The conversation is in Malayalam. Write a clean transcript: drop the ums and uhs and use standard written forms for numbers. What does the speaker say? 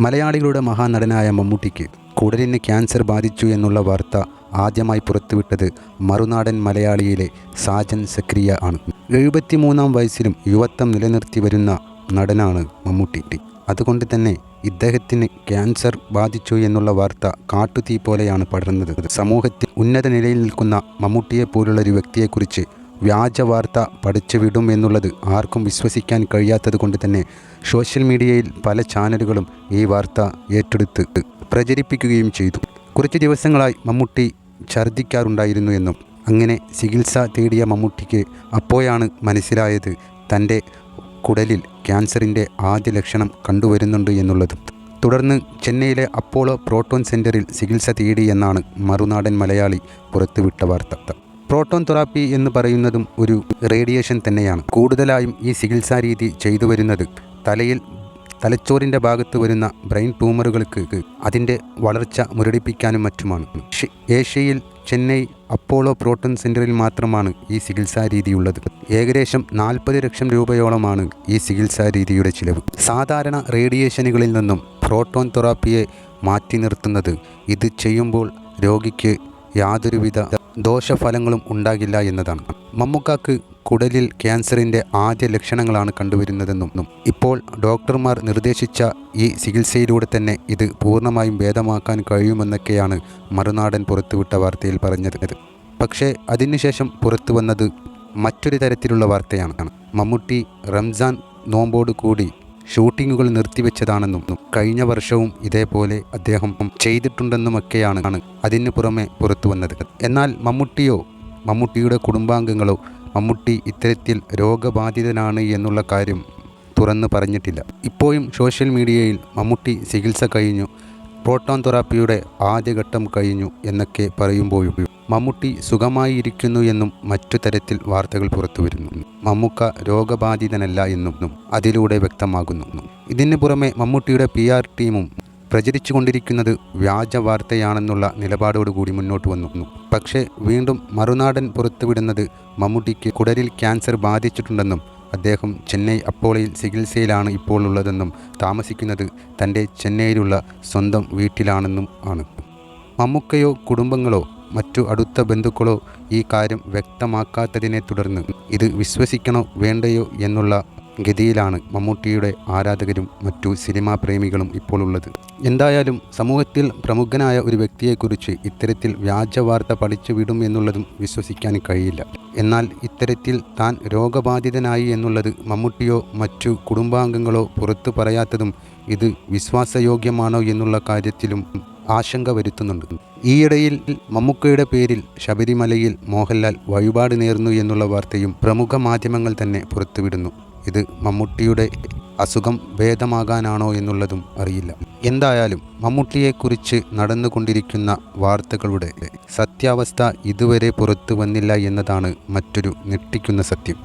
മലയാളികളുടെ മഹാനടനായ മമ്മൂട്ടിക്ക് കുടലിന് ക്യാൻസർ ബാധിച്ചു എന്നുള്ള വാർത്ത ആദ്യമായി പുറത്തുവിട്ടത് മറുനാടൻ മലയാളിയിലെ സാജൻ സക്രിയ ആണ്. 73-ാം വയസ്സിലും യുവത്വം നിലനിർത്തി വരുന്ന നടനാണ് മമ്മൂട്ടി. അതുകൊണ്ട് തന്നെ ഇദ്ദേഹത്തിന് ക്യാൻസർ ബാധിച്ചു എന്നുള്ള വാർത്ത കാട്ടുതീ പോലെയാണ് പടർന്നത്. സമൂഹത്തിൽ ഉന്നത നിലയിൽ നിൽക്കുന്ന മമ്മൂട്ടിയെപ്പോലുള്ളൊരു വ്യക്തിയെക്കുറിച്ച് വ്യാജ വാർത്ത പടച്ചുവിടും എന്നുള്ളത് ആർക്കും വിശ്വസിക്കാൻ കഴിയാത്തത് കൊണ്ട് തന്നെ സോഷ്യൽ മീഡിയയിൽ പല ചാനലുകളും ഈ വാർത്ത ഏറ്റെടുത്ത് പ്രചരിപ്പിക്കുകയും ചെയ്തു. കുറച്ച് ദിവസങ്ങളായി മമ്മൂട്ടി ഛർദ്ദിക്കാറുണ്ടായിരുന്നു എന്നും അങ്ങനെ ചികിത്സ തേടിയ മമ്മൂട്ടിക്ക് അപ്പോഴാണ് മനസ്സിലായത് തൻ്റെ കുടലിൽ ക്യാൻസറിൻ്റെ ആദ്യ ലക്ഷണം കണ്ടുവരുന്നുണ്ട് എന്നുള്ളതും. തുടർന്ന് ചെന്നൈയിലെ അപ്പോളോ പ്രോട്ടോൺ സെൻ്ററിൽ ചികിത്സ തേടി എന്നാണ് മറുനാടൻ മലയാളി പുറത്തുവിട്ട വാർത്ത. പ്രോട്ടോൺ തെറാപ്പി എന്ന് പറയുന്നതും ഒരു റേഡിയേഷൻ തന്നെയാണ്. കൂടുതലായും ഈ ചികിത്സാ രീതി ചെയ്തു വരുന്നത് തലച്ചോറിൻ്റെ ഭാഗത്ത് വരുന്ന ബ്രെയിൻ ട്യൂമറുകൾക്ക് അതിൻ്റെ വളർച്ച മുരടിപ്പിക്കാനും മറ്റുമാണ്. ഏഷ്യയിൽ ചെന്നൈ അപ്പോളോ പ്രോട്ടോൺ സെൻ്ററിൽ മാത്രമാണ് ഈ ചികിത്സാ രീതിയുള്ളത്. ഏകദേശം 40 ലക്ഷം രൂപയോളമാണ് ഈ ചികിത്സാ രീതിയുടെ ചിലവ്. സാധാരണ റേഡിയേഷനുകളിൽ നിന്നും പ്രോട്ടോൺ തെറാപ്പിയെ മാറ്റി നിർത്തുന്നത് ഇത് ചെയ്യുമ്പോൾ രോഗിക്ക് യാതൊരുവിധ ദോഷഫലങ്ങളും ഉണ്ടാകില്ല എന്നതാണ്. മമ്മൂക്കാക്ക് കുടലിൽ ക്യാൻസറിൻ്റെ ആദ്യ ലക്ഷണങ്ങളാണ് കണ്ടുവരുന്നതെന്നും ഇപ്പോൾ ഡോക്ടർമാർ നിർദ്ദേശിച്ച ഈ ചികിത്സയിലൂടെ തന്നെ ഇത് പൂർണ്ണമായും ഭേദമാക്കാൻ കഴിയുമെന്നൊക്കെയാണ് മറുനാടൻ പുറത്തുവിട്ട വാർത്തയിൽ പറഞ്ഞത്. പക്ഷേ അതിനുശേഷം പുറത്തു വന്നത് മറ്റൊരു തരത്തിലുള്ള വാർത്തയാണ്. മമ്മൂട്ടി റംസാൻ നോമ്പോട് കൂടി ഷൂട്ടിങ്ങുകൾ നിർത്തിവെച്ചതാണെന്നും കഴിഞ്ഞ വർഷവും ഇതേപോലെ അദ്ദേഹം ചെയ്തിട്ടുണ്ടെന്നുമൊക്കെയാണ് അതിനു പുറമെ പുറത്തു വന്നത്. എന്നാൽ മമ്മൂട്ടിയുടെ കുടുംബാംഗങ്ങളോ മമ്മൂട്ടി ഇത്തരത്തിൽ രോഗബാധിതനാണ് എന്നുള്ള കാര്യം തുറന്നു പറഞ്ഞിട്ടില്ല. ഇപ്പോഴും സോഷ്യൽ മീഡിയയിൽ മമ്മൂട്ടി ചികിത്സ കഴിഞ്ഞു, പ്രോട്ടോൺ തെറാപ്പിയുടെ ആദ്യഘട്ടം കഴിഞ്ഞു എന്നൊക്കെ പറയുമ്പോഴും മമ്മൂട്ടി സുഖമായി ഇരിക്കുന്നു എന്നും മറ്റു തരത്തിൽ വാർത്തകൾ പുറത്തു വരുന്നു. മമ്മൂക്ക രോഗബാധിതനല്ല എന്നും അതിലൂടെ വ്യക്തമാകുന്നു. ഇതിന് പുറമെ മമ്മൂട്ടിയുടെ PR ടീമും പ്രചരിച്ചു കൊണ്ടിരിക്കുന്നത് വ്യാജ വാർത്തയാണെന്നുള്ള നിലപാടോടുകൂടി മുന്നോട്ട് വന്നു. പക്ഷേ വീണ്ടും മറുനാടൻ പുറത്തുവിടുന്നത് മമ്മൂട്ടിക്ക് കുടലിൽ ക്യാൻസർ ബാധിച്ചിട്ടുണ്ടെന്നും അദ്ദേഹം ചെന്നൈ അപ്പോളയിൽ ചികിത്സയിലാണ് ഇപ്പോൾ ഉള്ളതെന്നും താമസിക്കുന്നത് തൻ്റെ ചെന്നൈയിലുള്ള സ്വന്തം വീട്ടിലാണെന്നും ആണ്. മമ്മൂക്കയോ കുടുംബങ്ങളോ മറ്റു അടുത്ത ബന്ധുക്കളോ ഈ കാര്യം വ്യക്തമാക്കാത്തതിനെ തുടർന്ന് ഇത് വിശ്വസിക്കണോ വേണ്ടയോ എന്നുള്ള ഗതിയിലാണ് മമ്മൂട്ടിയുടെ ആരാധകരും മറ്റു സിനിമാ പ്രേമികളും ഇപ്പോൾ ഉള്ളത്. എന്തായാലും സമൂഹത്തിൽ പ്രമുഖനായ ഒരു വ്യക്തിയെക്കുറിച്ച് ഇത്തരത്തിൽ വ്യാജ വാർത്ത പടിച്ചു വിടും എന്നുള്ളതും വിശ്വസിക്കാൻ കഴിയില്ല. എന്നാൽ ഇത്തരത്തിൽ താൻ രോഗബാധിതനായി എന്നുള്ളത് മമ്മൂട്ടിയോ മറ്റു കുടുംബാംഗങ്ങളോ പുറത്തു പറയാത്തതും ഇത് വിശ്വാസയോഗ്യമാണോ എന്നുള്ള കാര്യത്തിലും ആശങ്ക വരുത്തുന്നുണ്ട്. ഈയിടയിൽ മമ്മൂക്കയുടെ പേരിൽ ശബരിമലയിൽ മോഹൻലാൽ വഴിപാട് നേർന്നു എന്നുള്ള വാർത്തയും പ്രമുഖ മാധ്യമങ്ങൾ തന്നെ പുറത്തുവിടുന്നു. ഇത് മമ്മൂട്ടിയുടെ അസുഖം ഭേദമാകാനാണോ എന്നുള്ളതും അറിയില്ല. എന്തായാലും മമ്മൂട്ടിയെക്കുറിച്ച് നടന്നുകൊണ്ടിരിക്കുന്ന വാർത്തകളുടെ സത്യാവസ്ഥ ഇതുവരെ പുറത്തു വന്നില്ല എന്നതാണ് മറ്റൊരു ഞെട്ടിക്കുന്ന സത്യം.